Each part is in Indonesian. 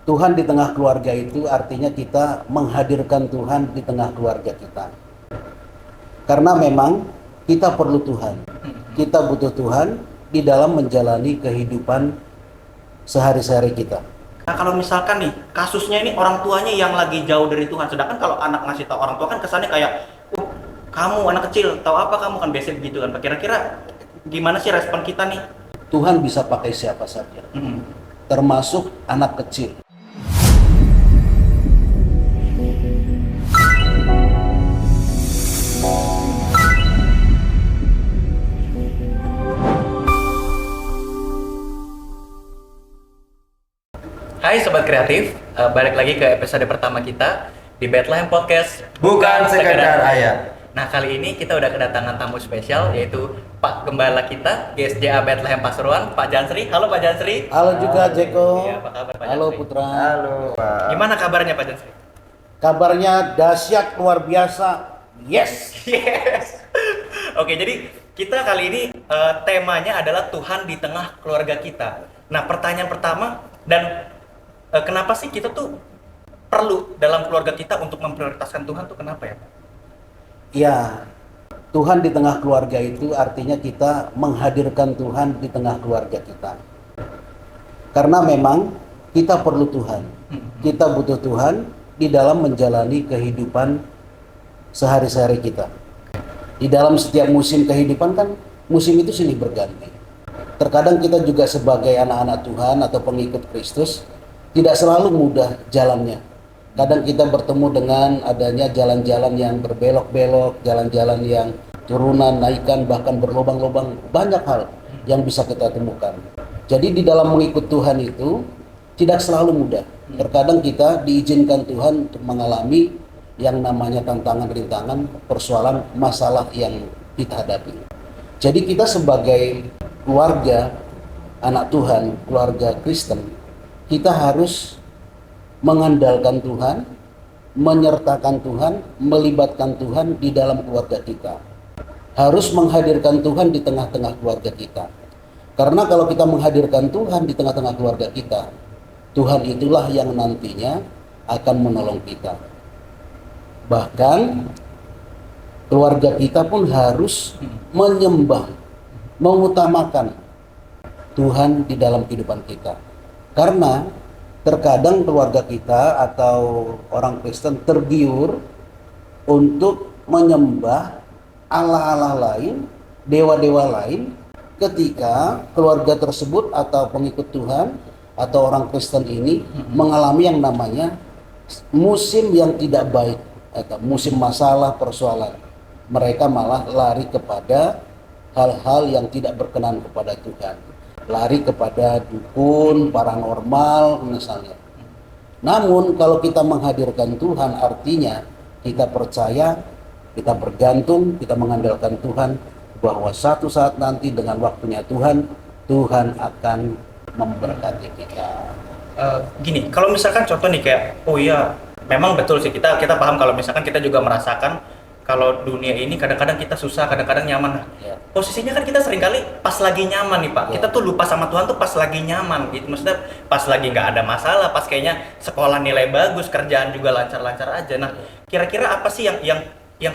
Tuhan di tengah keluarga itu artinya kita menghadirkan Tuhan di tengah keluarga kita. Karena memang kita perlu Tuhan. Kita butuh Tuhan di dalam menjalani kehidupan sehari-hari kita. Nah kalau misalkan nih kasusnya ini orang tuanya yang lagi jauh dari Tuhan, sedangkan kalau anak ngasih tahu orang tua kan kesannya kayak, kamu anak kecil tahu apa kamu, kan biasa begitu kan. Kira-kira gimana sih respon kita nih? Tuhan bisa pakai siapa saja, termasuk anak kecil. Hai Sobat Kreatif, balik lagi ke episode pertama kita di Bethlehem Podcast. Bukan sekedar ayat. Nah kali ini kita udah kedatangan tamu spesial, yaitu Pak Gembala kita, GSJA Bethlehem Pasuruan, Pak Jansri. Halo Pak Jansri. Halo juga Jeko. Iya, apa kabar Pak Halo Jansri? Putra. Halo, Pak. Gimana kabarnya Pak Jansri? Kabarnya dahsyat luar biasa. Yes. Yes. Oke, jadi kita kali ini temanya adalah Tuhan di tengah keluarga kita. Nah, pertanyaan pertama, dan kenapa sih kita tuh perlu dalam keluarga kita untuk memprioritaskan Tuhan tuh kenapa ya Pak? Ya, Tuhan di tengah keluarga itu artinya kita menghadirkan Tuhan di tengah keluarga kita. Karena memang kita perlu Tuhan. Kita butuh Tuhan di dalam menjalani kehidupan sehari-hari kita. Di dalam setiap musim kehidupan kan musim itu silih berganti. Terkadang kita juga sebagai anak-anak Tuhan atau pengikut Kristus tidak selalu mudah jalannya. Kadang kita bertemu dengan adanya jalan-jalan yang berbelok-belok, jalan-jalan yang turunan, naikan, bahkan berlubang-lubang. Banyak hal yang bisa kita temukan. Jadi di dalam mengikut Tuhan itu tidak selalu mudah. Terkadang kita diizinkan Tuhan untuk mengalami yang namanya tantangan, rintangan, persoalan, masalah yang kita hadapi. Jadi kita sebagai keluarga anak Tuhan, keluarga Kristen, kita harus mengandalkan Tuhan, menyertakan Tuhan, melibatkan Tuhan di dalam keluarga kita. Harus menghadirkan Tuhan di tengah-tengah keluarga kita. Karena kalau kita menghadirkan Tuhan di tengah-tengah keluarga kita, Tuhan itulah yang nantinya akan menolong kita. Bahkan keluarga kita pun harus menyembah, mengutamakan Tuhan di dalam kehidupan kita. Karena terkadang keluarga kita atau orang Kristen tergiur untuk menyembah Allah-Allah lain, dewa-dewa lain, ketika keluarga tersebut atau pengikut Tuhan atau orang Kristen ini mengalami yang namanya musim yang tidak baik, atau musim masalah, persoalan. Mereka malah lari kepada hal-hal yang tidak berkenan kepada Tuhan. Lari kepada dukun, paranormal misalnya. Namun kalau kita menghadirkan Tuhan, artinya kita percaya, kita bergantung, kita mengandalkan Tuhan, bahwa satu saat nanti dengan waktunya Tuhan, Tuhan akan memberkati kita. Gini, kalau misalkan contoh nih kayak, oh iya, memang betul sih kita paham kalau misalkan kita juga merasakan kalau dunia ini kadang-kadang kita susah, kadang-kadang nyaman. Ya. Posisinya kan kita seringkali pas lagi nyaman nih Pak. Ya. Kita tuh lupa sama Tuhan tuh pas lagi nyaman gitu. Maksudnya pas lagi nggak ada masalah, pas kayaknya sekolah nilai bagus, kerjaan juga lancar-lancar aja. Nah, kira-kira apa sih yang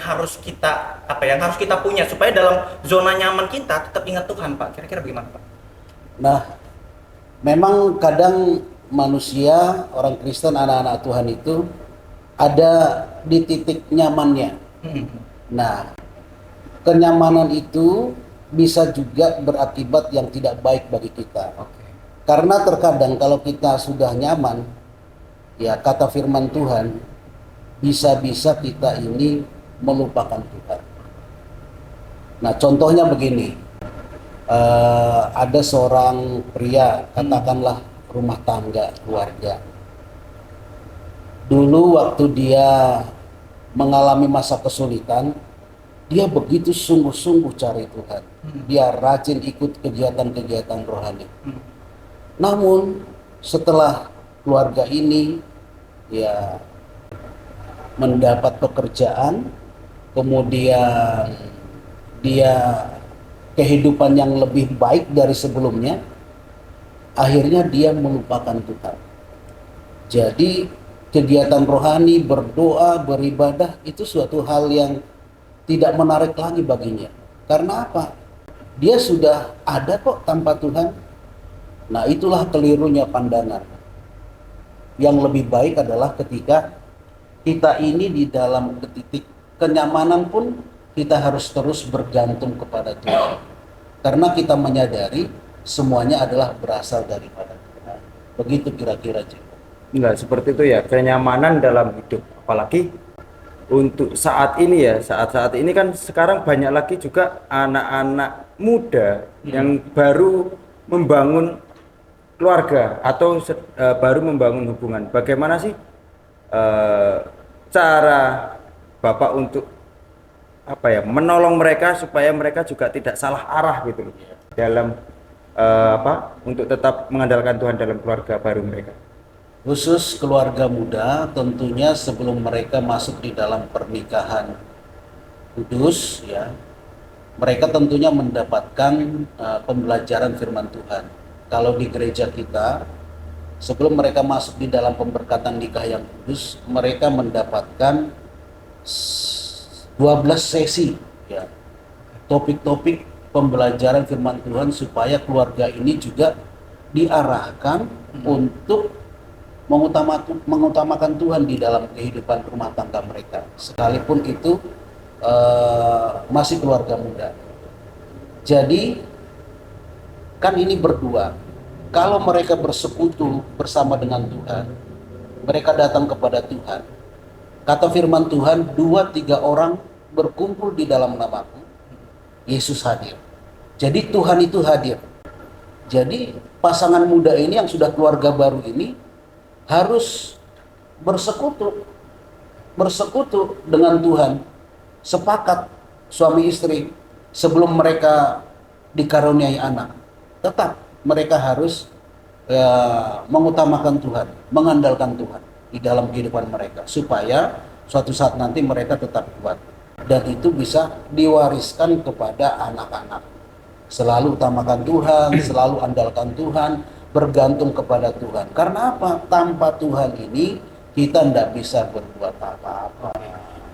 harus kita harus kita punya supaya dalam zona nyaman kita tetap ingat Tuhan Pak? Kira-kira bagaimana Pak? Nah, memang kadang manusia, orang Kristen, anak-anak Tuhan itu ada di titik nyamannya. Nah, kenyamanan itu bisa juga berakibat yang tidak baik bagi kita. Karena terkadang kalau kita sudah nyaman, ya kata firman Tuhan, bisa-bisa kita ini melupakan Tuhan. Nah, contohnya begini, ada seorang pria, katakanlah rumah tangga, keluarga. Dulu waktu dia mengalami masa kesulitan, dia begitu sungguh-sungguh cari Tuhan. Dia rajin ikut kegiatan-kegiatan rohani. Namun setelah keluarga ini ya mendapat pekerjaan, kemudian dia kehidupan yang lebih baik dari sebelumnya, akhirnya dia melupakan Tuhan. Jadi kegiatan rohani, berdoa, beribadah itu suatu hal yang tidak menarik lagi baginya. Karena apa? Dia sudah ada kok tanpa Tuhan. Nah, itulah kelirunya pandangan. Yang lebih baik adalah ketika kita ini di dalam titik kenyamanan pun kita harus terus bergantung kepada Tuhan. Karena kita menyadari semuanya adalah berasal daripada Tuhan. Begitu kira-kira, Cik. Enggak seperti itu ya, kenyamanan dalam hidup. Apalagi untuk saat ini ya, saat-saat ini kan sekarang banyak lagi juga anak-anak muda yang baru membangun keluarga atau baru membangun hubungan. Bagaimana sih cara Bapak untuk menolong mereka supaya mereka juga tidak salah arah gitu loh dalam untuk tetap mengandalkan Tuhan dalam keluarga baru mereka. Khusus keluarga muda, tentunya sebelum mereka masuk di dalam pernikahan kudus, ya, mereka tentunya mendapatkan pembelajaran firman Tuhan. Kalau di gereja kita, sebelum mereka masuk di dalam pemberkatan nikah yang kudus, mereka mendapatkan 12 sesi, ya, topik-topik pembelajaran firman Tuhan supaya keluarga ini juga diarahkan untuk mengutamakan Tuhan di dalam kehidupan rumah tangga mereka, sekalipun itu masih keluarga muda. Jadi kan ini berdua, kalau mereka bersekutu bersama dengan Tuhan, mereka datang kepada Tuhan. Kata firman Tuhan, 2-3 orang berkumpul di dalam namaku, Yesus hadir. Jadi Tuhan itu hadir. Jadi pasangan muda ini yang sudah keluarga baru ini harus bersekutu dengan Tuhan, sepakat suami istri sebelum mereka dikaruniai anak. Tetap mereka harus mengutamakan Tuhan, mengandalkan Tuhan di dalam kehidupan mereka supaya suatu saat nanti mereka tetap kuat dan itu bisa diwariskan kepada anak-anak. Selalu utamakan Tuhan, selalu andalkan Tuhan, bergantung kepada Tuhan. Karena apa? Tanpa Tuhan ini kita tidak bisa berbuat apa-apa.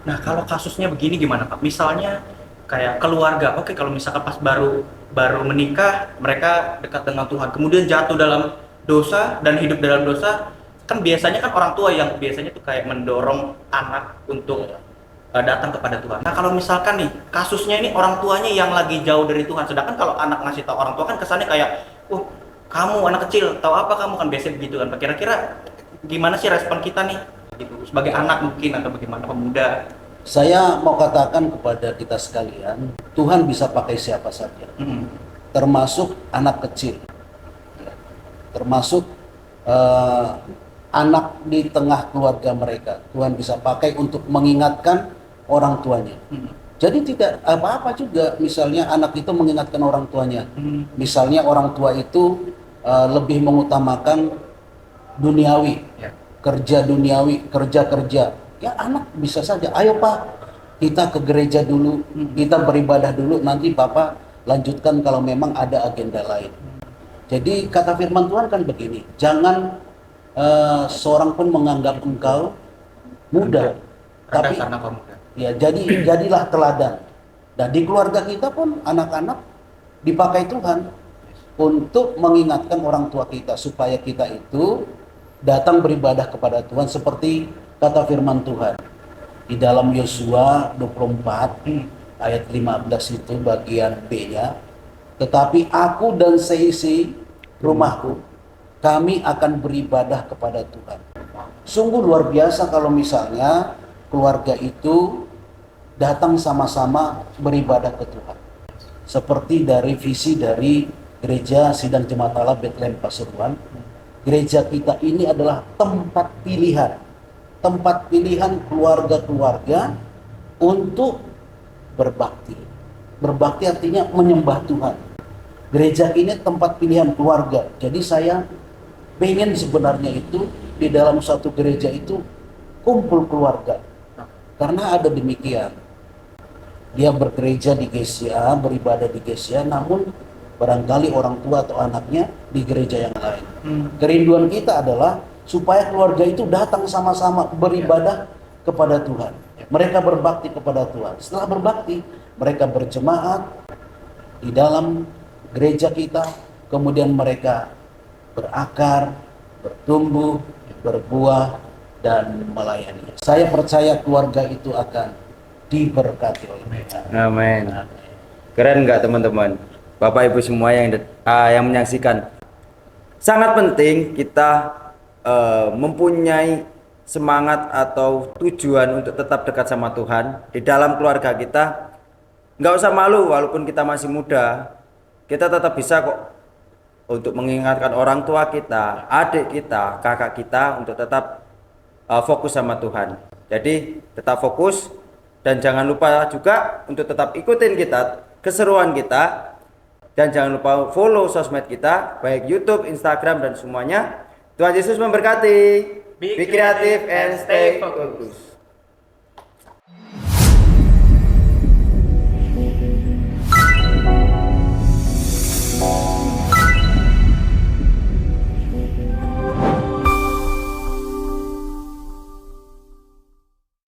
Nah, kalau kasusnya begini gimana, Pak? Misalnya kayak keluarga, oke, kalau misalkan pas baru menikah, mereka dekat dengan Tuhan, kemudian jatuh dalam dosa dan hidup dalam dosa, kan biasanya kan orang tua yang biasanya tuh kayak mendorong anak untuk datang kepada Tuhan. Nah, kalau misalkan nih kasusnya ini orang tuanya yang lagi jauh dari Tuhan, sedangkan kalau anak ngasih tahu orang tua kan kesannya kayak, kamu anak kecil, tahu apa kamu, kan biasanya begitu kan. Kira-kira gimana sih respon kita nih, gitu, sebagai anak mungkin atau bagaimana pemuda? Saya mau katakan kepada kita sekalian, Tuhan bisa pakai siapa saja, termasuk anak kecil, termasuk anak di tengah keluarga mereka. Tuhan bisa pakai untuk mengingatkan orang tuanya. Jadi tidak apa-apa juga, misalnya anak itu mengingatkan orang tuanya. Misalnya orang tua itu lebih mengutamakan duniawi, kerja duniawi, kerja. Ya anak bisa saja, ayo Pak, kita ke gereja dulu, kita beribadah dulu, nanti Bapak lanjutkan kalau memang ada agenda lain. Jadi kata firman Tuhan kan begini, jangan seorang pun menganggap engkau muda, tapi ya jadilah teladan. Dan di keluarga kita pun anak-anak dipakai Tuhan untuk mengingatkan orang tua kita supaya kita itu datang beribadah kepada Tuhan seperti kata firman Tuhan di dalam Yosua 24 ayat 15 itu bagian B-nya, tetapi aku dan seisi rumahku kami akan beribadah kepada Tuhan. Sungguh luar biasa kalau misalnya keluarga itu datang sama-sama beribadah ke Tuhan. Seperti dari visi dari Gereja Sidang Jemaat Allah Bethlehem Pasuruan, gereja kita ini adalah tempat pilihan keluarga-keluarga untuk berbakti. Berbakti artinya menyembah Tuhan. Gereja ini tempat pilihan keluarga. Jadi saya pengen sebenarnya itu di dalam satu gereja itu kumpul keluarga. Karena ada demikian. Dia bergereja di GCA, beribadah di GCA, namun barangkali orang tua atau anaknya di gereja yang lain. Kerinduan kita adalah supaya keluarga itu datang sama-sama beribadah kepada Tuhan. Mereka berbakti kepada Tuhan. Setelah berbakti, mereka berjemaat di dalam gereja kita, kemudian mereka berakar, bertumbuh, berbuah, dan melayani. Saya percaya keluarga itu akan diberkati oleh Tuhan. Amin. Keren nggak teman-teman? Bapak Ibu semua yang menyaksikan. Sangat penting kita mempunyai semangat atau tujuan untuk tetap dekat sama Tuhan di dalam keluarga kita. Nggak usah malu walaupun kita masih muda, kita tetap bisa kok untuk mengingatkan orang tua kita, adik kita, kakak kita untuk tetap fokus sama Tuhan. Jadi tetap fokus dan jangan lupa juga untuk tetap ikutin kita, keseruan kita, dan jangan lupa follow sosmed kita baik YouTube, Instagram, dan semuanya. Tuhan Yesus memberkati. Be creative and stay focused.